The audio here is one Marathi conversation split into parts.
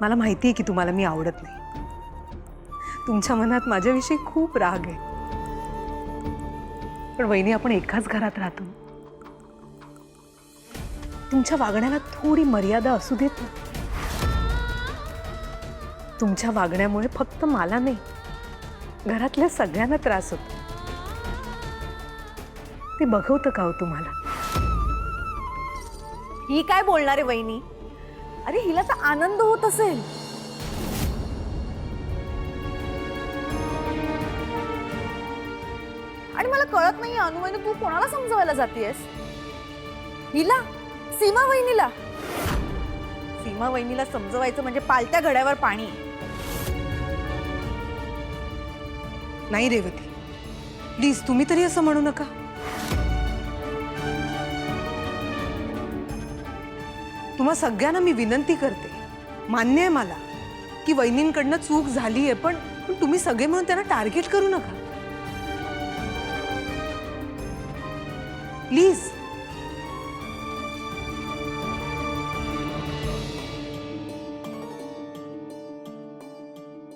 मला माहिती आहे की तुम्हाला मी आवडत नाही. तुमच्या मनात माझ्याविषयी खूप राग आहे. पण वहिनी, आपण एकाच घरात राहतो. तुमच्या वागण्याला थोडी मर्यादा असू देत ना. तुमच्या वागण्यामुळे फक्त मला नाही, घरातल्या सगळ्यांना त्रास होतो. ते बघवतं का हो तुम्हाला? ही काय बोलणार आहे वहिनी? अरे हिला तर आनंद होत असेल. आणि मला कळत नाही अनुवहिनी, तू कोणाला समजवायला जातेस? हिला? सीमा वहिनीला? सीमा वहिनीला समजवायचं म्हणजे पालत्या घड्यावर पाणी. नाही रेवती, प्लीज तुम्ही तरी असं म्हणू नका. तुम्हा सगळ्यांना मी विनंती करते, मान्य आहे मला की वहिनींकडनं चूक झाली आहे, पण तुम्ही सगळे म्हणून त्यांना टार्गेट करू नका प्लीज.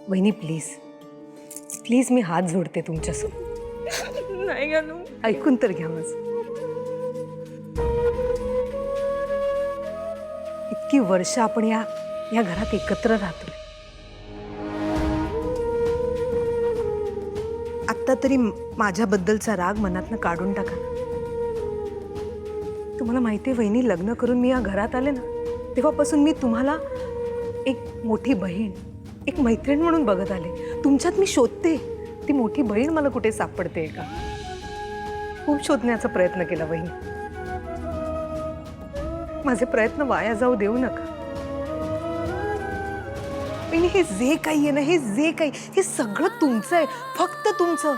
वहिनी प्लीज प्लीज, मी हात जोडते तुमच्यासमोर. नाही अनु, ऐकून तर घ्या माझं. इतकी वर्ष आपण या घरात एकत्र राहतोय. आत्ता तरी माझ्याबद्दलचा राग मनातनं काढून टाका ना. तुम्हाला माहिती आहे वहिनी, लग्न करून मी या घरात आले ना, तेव्हापासून मी तुम्हाला एक मोठी बहीण, एक मैत्रीण म्हणून बघत आले. तुमच्यात मी शोधते, ती मोठी बहीण मला कुठे सापडते का? खूप शोधण्याचा प्रयत्न केला वहिनी. माझे प्रयत्न वाया जाऊ देऊ नका वहिनी. हे जे काही आहे ना, हे जे काही, हे सगळं तुमचं आहे, फक्त तुमचं.